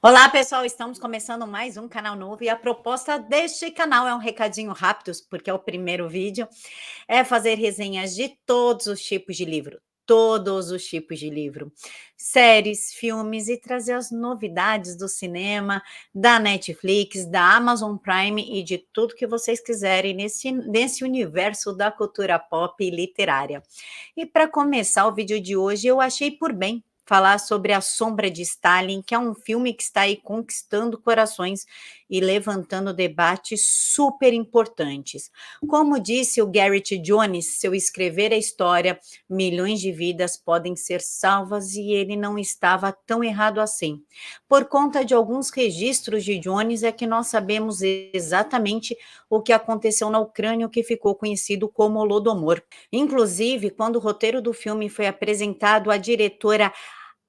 Olá, pessoal! Estamos começando mais um canal novo e a proposta deste canal é um recadinho rápido, porque é o primeiro vídeo, é fazer resenhas de todos os tipos de livro, todos os tipos de livro, séries, filmes e trazer as novidades do cinema, da Netflix, da Amazon Prime e de tudo que vocês quiserem nesse universo da cultura pop e literária. E para começar o vídeo de hoje, eu achei por bem falar sobre A Sombra de Stalin, que é um filme que está aí conquistando corações e levantando debates super importantes. Como disse o Garrett Jones, se eu escrever a história, milhões de vidas podem ser salvas e ele não estava tão errado assim. Por conta de alguns registros de Jones é que nós sabemos exatamente o que aconteceu na Ucrânia, o que ficou conhecido como Holodomor. Inclusive, quando o roteiro do filme foi apresentado, a diretora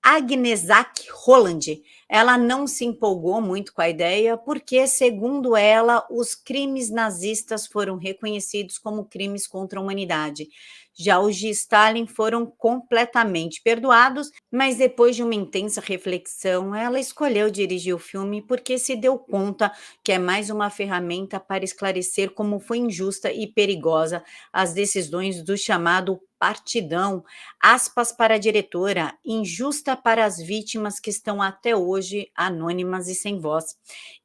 Agnieszka Holland, ela não se empolgou muito com a ideia, porque, segundo ela, os crimes nazistas foram reconhecidos como crimes contra a humanidade. Já os de Stalin foram completamente perdoados, mas depois de uma intensa reflexão, ela escolheu dirigir o filme porque se deu conta que é mais uma ferramenta para esclarecer como foi injusta e perigosa as decisões do chamado partidão, aspas para a diretora, injusta para as vítimas que estão até hoje anônimas e sem voz.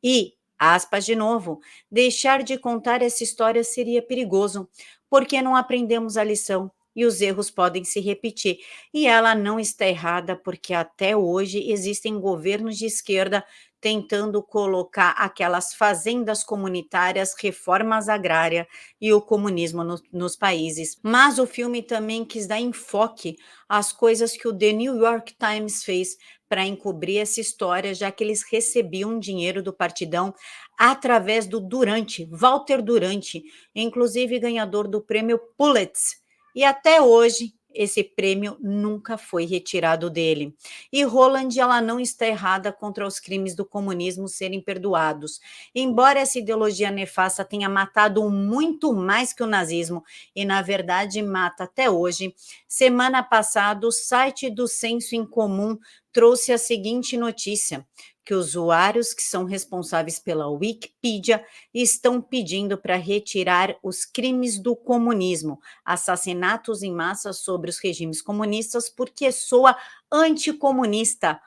E, aspas de novo, deixar de contar essa história seria perigoso, porque não aprendemos a lição e os erros podem se repetir. E ela não está errada, porque até hoje existem governos de esquerda tentando colocar aquelas fazendas comunitárias, reformas agrárias e o comunismo nos países. Mas o filme também quis dar enfoque às coisas que o The New York Times fez para encobrir essa história, já que eles recebiam dinheiro do partidão através do Durante, Walter Durante, inclusive ganhador do prêmio Pulitzer. E até hoje esse prêmio nunca foi retirado dele. E Roland, ela não está errada contra os crimes do comunismo serem perdoados. Embora essa ideologia nefasta tenha matado muito mais que o nazismo, e na verdade mata até hoje, semana passada o site do Senso em Comum trouxe a seguinte notícia: que usuários que são responsáveis pela Wikipedia estão pedindo para retirar os crimes do comunismo, assassinatos em massa sobre os regimes comunistas, porque soa anticomunista.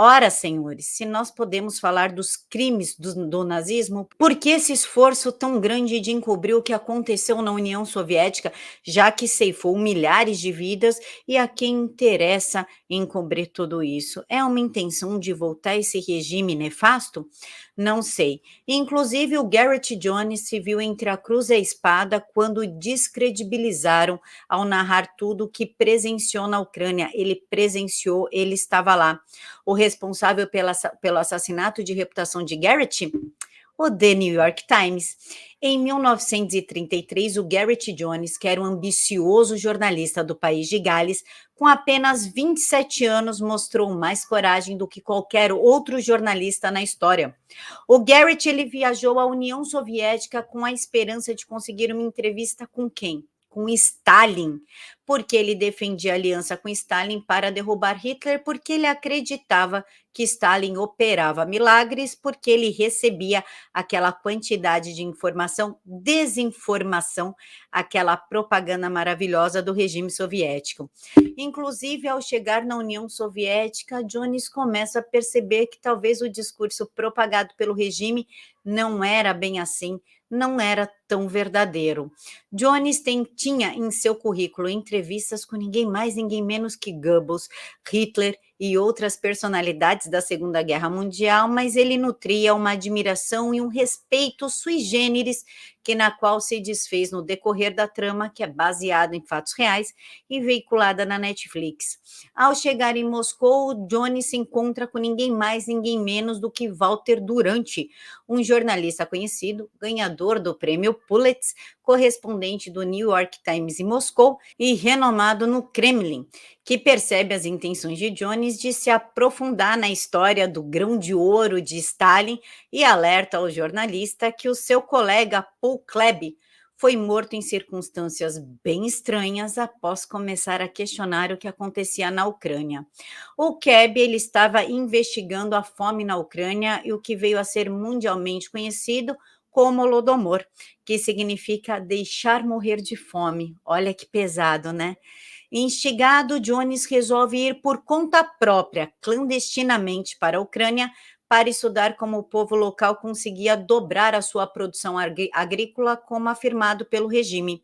Ora, senhores, se nós podemos falar dos crimes do nazismo, por que esse esforço tão grande de encobrir o que aconteceu na União Soviética, já que ceifou milhares de vidas, e a quem interessa encobrir tudo isso? É uma intenção de voltar esse regime nefasto? Não sei. Inclusive, o Garrett Jones se viu entre a cruz e a espada quando descredibilizaram ao narrar tudo o que presenciou na Ucrânia. Ele presenciou, ele estava lá. O responsável pelo assassinato de reputação de Garrett? O The New York Times. Em 1933, o Garrett Jones, que era um ambicioso jornalista do país de Gales, com apenas 27 anos, mostrou mais coragem do que qualquer outro jornalista na história. O Garrett, ele viajou à União Soviética com a esperança de conseguir uma entrevista com quem? Com Stalin, porque ele defendia aliança com Stalin para derrubar Hitler, porque ele acreditava que Stalin operava milagres, porque ele recebia aquela quantidade de informação, desinformação, aquela propaganda maravilhosa do regime soviético. Inclusive, ao chegar na União Soviética, Jones começa a perceber que talvez o discurso propagado pelo regime não era bem assim, não era tão verdadeiro. Jones tinha em seu currículo entrevistas com ninguém mais, ninguém menos que Goebbels, Hitler e outras personalidades da Segunda Guerra Mundial, mas ele nutria uma admiração e um respeito sui generis, que na qual se desfez no decorrer da trama, que é baseada em fatos reais e veiculada na Netflix. Ao chegar em Moscou, Johnny se encontra com ninguém mais, ninguém menos do que Walter Durante, um jornalista conhecido, ganhador do prêmio Pulitzer, correspondente do New York Times em Moscou e renomado no Kremlin, que percebe as intenções de Jones de se aprofundar na história do grão de ouro de Stalin e alerta ao jornalista que o seu colega Paul Klebb foi morto em circunstâncias bem estranhas após começar a questionar o que acontecia na Ucrânia. O Keb ele estava investigando a fome na Ucrânia e o que veio a ser mundialmente conhecido como Holodomor, que significa deixar morrer de fome. Olha que pesado, né? Instigado, Jones resolve ir por conta própria, clandestinamente, para a Ucrânia para estudar como o povo local conseguia dobrar a sua produção agrícola, como afirmado pelo regime.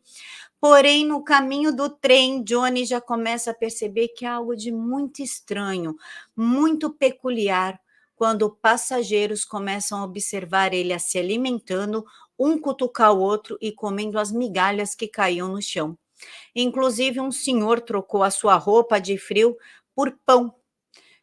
Porém, no caminho do trem, Johnny já começa a perceber que há algo de muito estranho, muito peculiar, quando passageiros começam a observar ele a se alimentando, um cutucar o outro e comendo as migalhas que caíam no chão. Inclusive, um senhor trocou a sua roupa de frio por pão.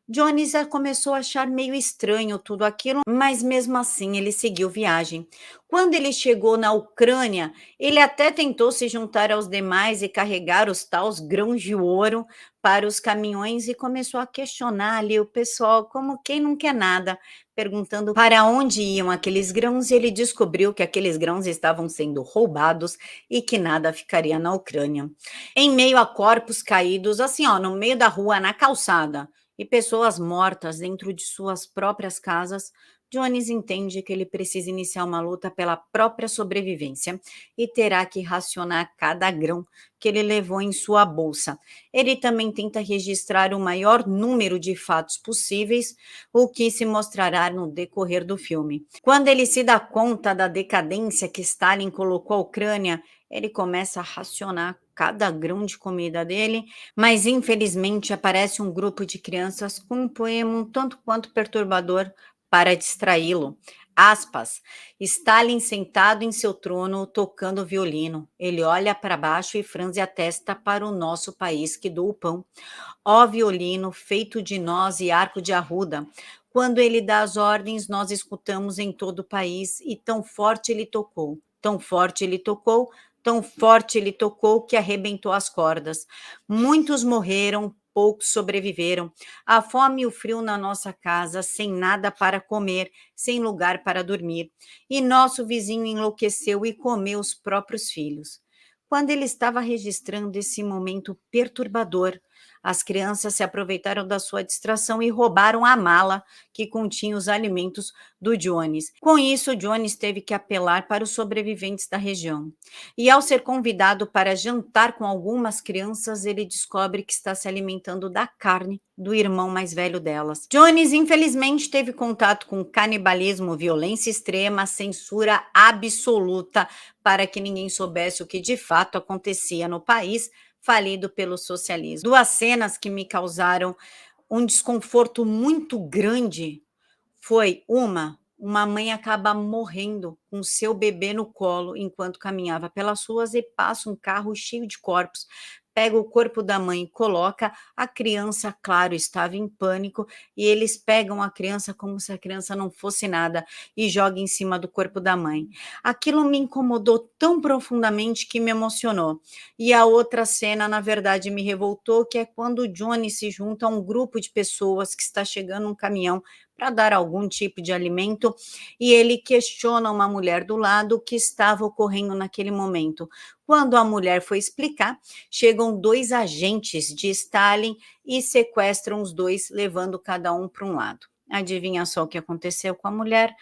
Jones já começou a achar meio estranho tudo aquilo, mas mesmo assim ele seguiu viagem. Quando ele chegou na Ucrânia, ele até tentou se juntar aos demais e carregar os tais grãos de ouro para os caminhões e começou a questionar ali o pessoal, como quem não quer nada, perguntando para onde iam aqueles grãos, e ele descobriu que aqueles grãos estavam sendo roubados e que nada ficaria na Ucrânia. Em meio a corpos caídos, assim, ó, no meio da rua, na calçada, e pessoas mortas dentro de suas próprias casas, Jones entende que ele precisa iniciar uma luta pela própria sobrevivência e terá que racionar cada grão que ele levou em sua bolsa. Ele também tenta registrar o maior número de fatos possíveis, o que se mostrará no decorrer do filme. Quando ele se dá conta da decadência que Stalin colocou a Ucrânia, ele começa a racionar cada grão de comida dele, mas infelizmente aparece um grupo de crianças com um poema um tanto quanto perturbador para distraí-lo. Aspas, Stalin sentado em seu trono tocando violino. Ele olha para baixo e franze a testa para o nosso país que doa o pão. Ó violino, feito de nós e arco de arruda. Quando ele dá as ordens, nós escutamos em todo o país, e tão forte ele tocou, tão forte ele tocou, tão forte ele tocou que arrebentou as cordas. Muitos morreram, poucos sobreviveram. A fome e o frio na nossa casa, sem nada para comer, sem lugar para dormir. E nosso vizinho enlouqueceu e comeu os próprios filhos. Quando ele estava registrando esse momento perturbador, as crianças se aproveitaram da sua distração e roubaram a mala que continha os alimentos do Jones. Com isso, Jones teve que apelar para os sobreviventes da região. E ao ser convidado para jantar com algumas crianças, ele descobre que está se alimentando da carne do irmão mais velho delas. Jones, infelizmente, teve contato com canibalismo, violência extrema, censura absoluta, para que ninguém soubesse o que de fato acontecia no país falido pelo socialismo. Duas cenas que me causaram um desconforto muito grande foi uma mãe acaba morrendo com seu bebê no colo enquanto caminhava pelas ruas e passa um carro cheio de corpos. Pega o corpo da mãe, coloca a criança, claro, estava em pânico, e eles pegam a criança como se a criança não fosse nada e jogam em cima do corpo da mãe. Aquilo me incomodou tão profundamente que me emocionou. E a outra cena, na verdade, me revoltou, que é quando o Johnny se junta a um grupo de pessoas que está chegando um caminhão para dar algum tipo de alimento, e ele questiona uma mulher do lado o que estava ocorrendo naquele momento. Quando a mulher foi explicar, chegam dois agentes de Stalin e sequestram os dois, levando cada um para um lado. Adivinha só o que aconteceu com a mulher?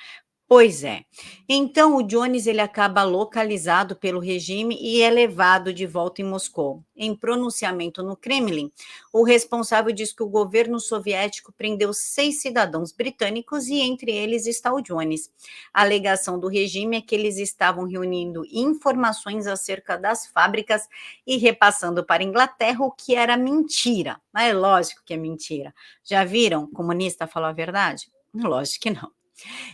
Pois é. Então o Jones ele acaba localizado pelo regime e é levado de volta em Moscou. Em pronunciamento no Kremlin, o responsável diz que o governo soviético prendeu 6 cidadãos britânicos e entre eles está o Jones. A alegação do regime é que eles estavam reunindo informações acerca das fábricas e repassando para a Inglaterra, o que era mentira. Mas é lógico que é mentira. Já viram comunista falar a verdade? Lógico que não.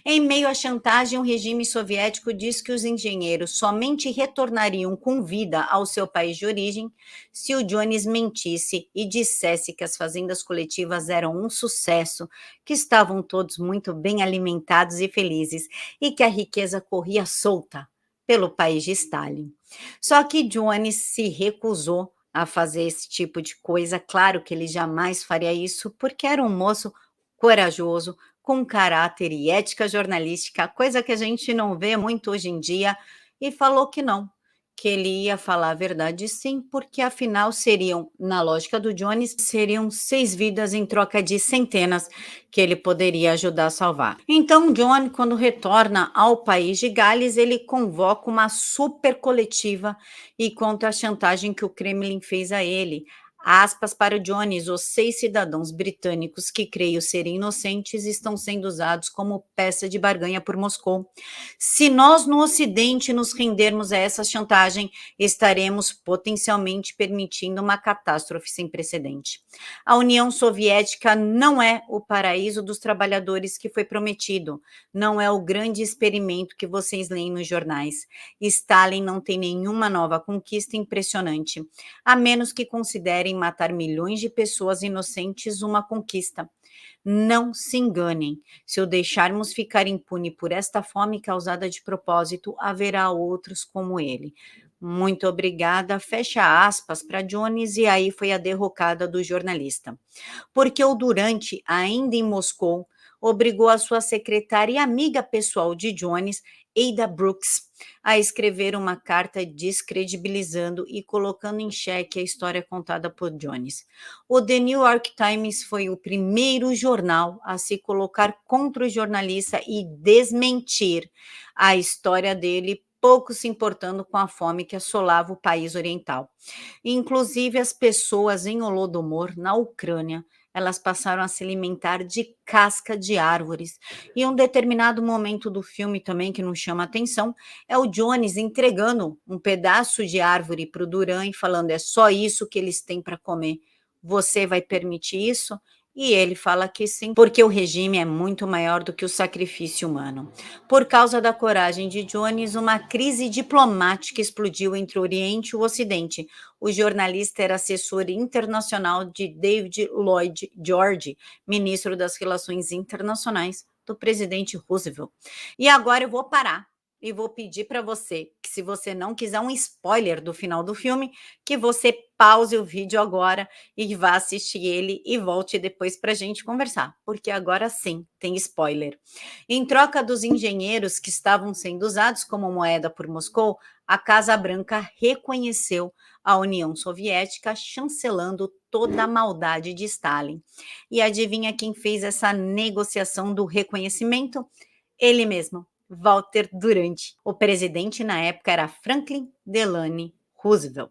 Em meio à chantagem, o regime soviético diz que os engenheiros somente retornariam com vida ao seu país de origem se o Jones mentisse e dissesse que as fazendas coletivas eram um sucesso, que estavam todos muito bem alimentados e felizes e que a riqueza corria solta pelo país de Stalin. Só que Jones se recusou a fazer esse tipo de coisa. Claro que ele jamais faria isso, porque era um moço corajoso, com caráter e ética jornalística, coisa que a gente não vê muito hoje em dia, e falou que não, que ele ia falar a verdade sim, porque afinal seriam, na lógica do Jones, seriam 6 vidas em troca de centenas que ele poderia ajudar a salvar. Então, John, quando retorna ao país de Gales, ele convoca uma super coletiva e conta a chantagem que o Kremlin fez a ele. Aspas para Jones, os 6 cidadãos britânicos que creio serem inocentes estão sendo usados como peça de barganha por Moscou. Se nós no Ocidente nos rendermos a essa chantagem, estaremos potencialmente permitindo uma catástrofe sem precedente. A União Soviética não é o paraíso dos trabalhadores que foi prometido, não é o grande experimento que vocês leem nos jornais. Stalin não tem nenhuma nova conquista impressionante, a menos que considerem matar milhões de pessoas inocentes uma conquista. Não se enganem, se o deixarmos ficar impune por esta fome causada de propósito, haverá outros como ele. Muito obrigada, fecha aspas para Jones, e aí foi a derrocada do jornalista. Porque o Durante, ainda em Moscou, obrigou a sua secretária e amiga pessoal de Jones, Ada Brooks, a escrever uma carta descredibilizando e colocando em xeque a história contada por Jones. O The New York Times foi o primeiro jornal a se colocar contra o jornalista e desmentir a história dele, pouco se importando com a fome que assolava o país oriental. Inclusive, as pessoas em Holodomor, na Ucrânia, elas passaram a se alimentar de casca de árvores. E um determinado momento do filme também que nos chama a atenção é o Jones entregando um pedaço de árvore para o Duran e falando: é só isso que eles têm para comer. Você vai permitir isso? E ele fala que sim, porque o regime é muito maior do que o sacrifício humano. Por causa da coragem de Jones, uma crise diplomática explodiu entre o Oriente e o Ocidente. O jornalista era assessor internacional de David Lloyd George, ministro das Relações Internacionais do presidente Roosevelt. E agora eu vou parar e vou pedir para você que, se você não quiser um spoiler do final do filme, que você pause o vídeo agora e vá assistir ele e volte depois para a gente conversar, porque agora sim tem spoiler. Em troca dos engenheiros que estavam sendo usados como moeda por Moscou, a Casa Branca reconheceu a União Soviética, chancelando toda a maldade de Stalin. E adivinha quem fez essa negociação do reconhecimento? Ele mesmo, Walter Durant. O presidente na época era Franklin Delano Roosevelt.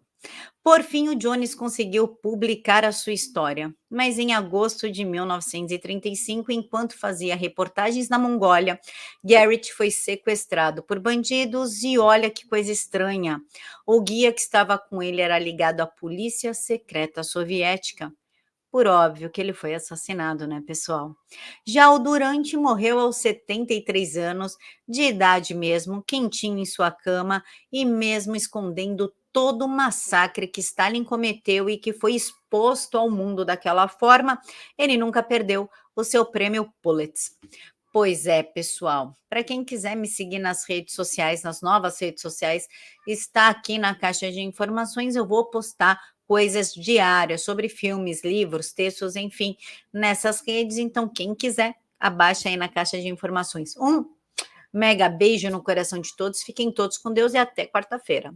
Por fim, o Jones conseguiu publicar a sua história, mas em agosto de 1935, enquanto fazia reportagens na Mongólia, Garrett foi sequestrado por bandidos e olha que coisa estranha, o guia que estava com ele era ligado à polícia secreta soviética. Por óbvio que ele foi assassinado, né, pessoal? Já o Durante morreu aos 73 anos, de idade mesmo, quentinho em sua cama e mesmo escondendo todo o massacre que Stalin cometeu e que foi exposto ao mundo daquela forma, ele nunca perdeu o seu prêmio Pulitzer. Pois é, pessoal. Para quem quiser me seguir nas redes sociais, nas novas redes sociais, está aqui na caixa de informações. Eu vou postar coisas diárias sobre filmes, livros, textos, enfim, nessas redes. Então, quem quiser, abaixa aí na caixa de informações. Um mega beijo no coração de todos. Fiquem todos com Deus e até quarta-feira.